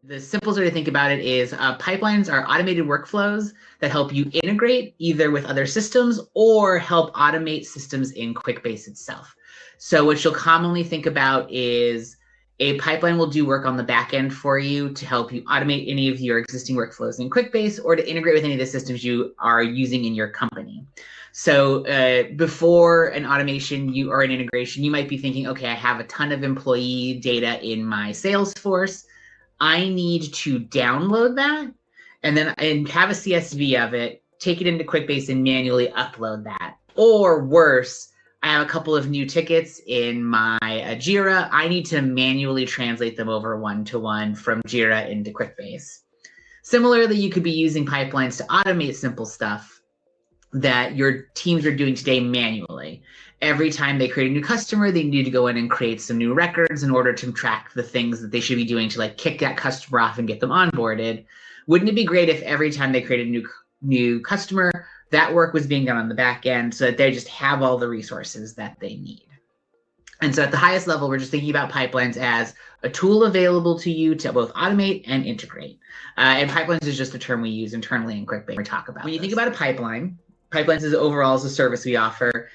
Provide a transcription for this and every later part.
The simplest way to think about it is pipelines are automated workflows that help you integrate either with other systems or help automate systems in Quickbase itself. So what you'll commonly think about is a pipeline will do work on the back end for you to help you automate any of your existing workflows in Quickbase or to integrate with any of the systems you are using in your company. So before an automation or an integration, you might be thinking, okay, I have a ton of employee data in my Salesforce. I need to download that and have a CSV of it, take it into Quickbase and manually upload that. Or worse, I have a couple of new tickets in my Jira. I need to manually translate them over one-to-one from Jira into Quickbase. Similarly, you could be using pipelines to automate simple stuff that your teams are doing today manually. Every time they create a new customer, they need to go in and create some new records in order to track the things that they should be doing to like kick that customer off and get them onboarded. Wouldn't it be great if every time they created a new customer, that work was being done on the back end so that they just have all the resources that they need? And so at the highest level, we're just thinking about pipelines as a tool available to you to both automate and integrate. And pipelines is just a term we use internally in Quickbase. We talk about when you think about a pipeline, pipelines is overall is a service we offer.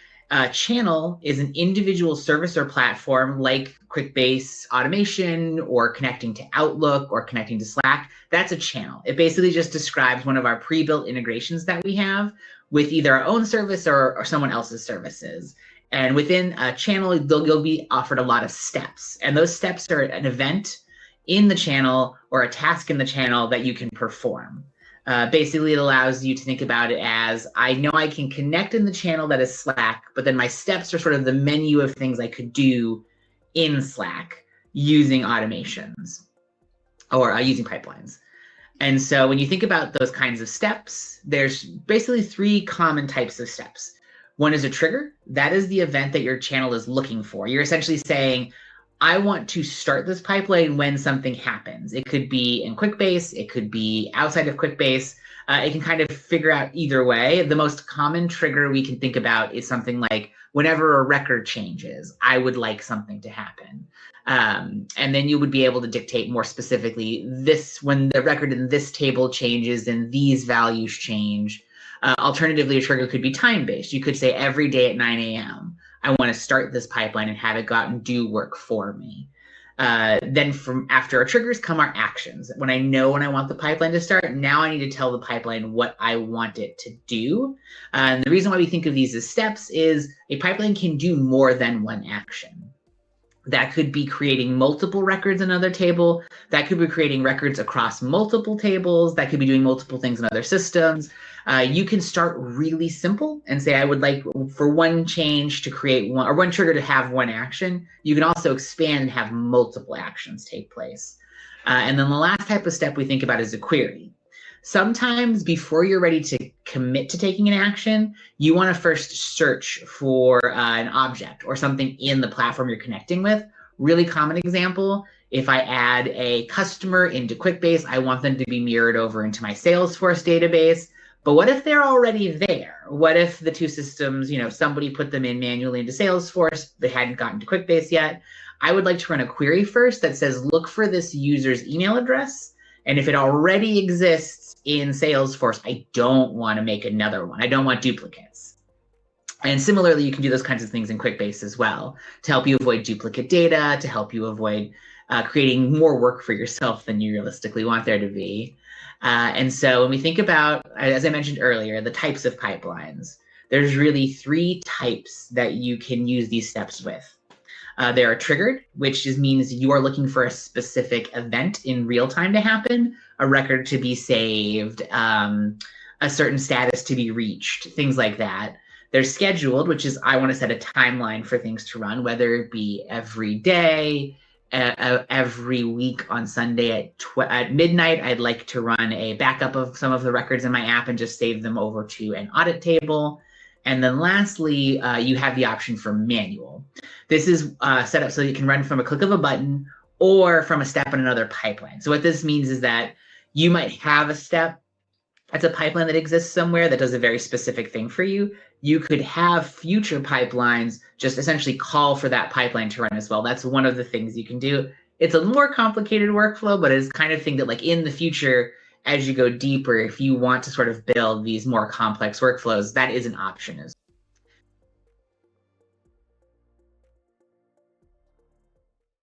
Channel is an individual service or platform like Quickbase automation or connecting to Outlook or connecting to Slack. That's a channel. It basically just describes one of our pre-built integrations that we have with either our own service or someone else's services. And within a channel, you'll be offered a lot of steps. And those steps are an event in the channel or a task in the channel that you can perform. Basically, it allows you to think about it as, I know I can connect in the channel that is Slack, but then my steps are sort of the menu of things I could do in Slack using automations or using pipelines. And so when you think about those kinds of steps, there's basically three common types of steps. One is a trigger. That is the event that your channel is looking for. You're essentially saying, I want to start this pipeline when something happens. It could be in Quickbase. It could be outside of Quickbase. It can kind of figure out either way. The most common trigger we can think about is something like whenever a record changes, I would like something to happen. And then you would be able to dictate more specifically when the record in this table changes and these values change. Alternatively, a trigger could be time-based. You could say every day at 9 a.m., I want to start this pipeline and have it go out and do work for me. Then from after our triggers come our actions. When I want the pipeline to start, now I need to tell the pipeline what I want it to do. And the reason why we think of these as steps is a pipeline can do more than one action. That could be creating multiple records in another table. That could be creating records across multiple tables. That could be doing multiple things in other systems. You can start really simple and say, I would like for one change to create one, or one trigger to have one action. You can also expand and have multiple actions take place. And then the last type of step we think about is a query. Sometimes before you're ready to commit to taking an action, you want to first search for an object or something in the platform you're connecting with. Really common example, if I add a customer into Quickbase, I want them to be mirrored over into my Salesforce database. But what if they're already there? What if the two systems, somebody put them in manually into Salesforce, they hadn't gotten to Quickbase yet? I would like to run a query first that says, look for this user's email address. And if it already exists in Salesforce, I don't want to make another one. I don't want duplicates. And similarly, you can do those kinds of things in Quickbase as well to help you avoid duplicate data, to help you avoid creating more work for yourself than you realistically want there to be. And so when we think about, as I mentioned earlier, the types of pipelines, there's really three types that you can use these steps with. They are triggered, which just means you are looking for a specific event in real time to happen, a record to be saved, a certain status to be reached, things like that. They're scheduled, which is I want to set a timeline for things to run, whether it be every day, every week on Sunday at midnight. I'd like to run a backup of some of the records in my app and just save them over to an audit table. And then lastly, you have the option for manual. This is set up so you can run from a click of a button or from a step in another pipeline. So what this means is that you might have a step that's a pipeline that exists somewhere that does a very specific thing for you. You could have future pipelines just essentially call for that pipeline to run as well. That's one of the things you can do. it's a more complicated workflow, but it's kind of thing that like in the future, as you go deeper, if you want to sort of build these more complex workflows, that is an option as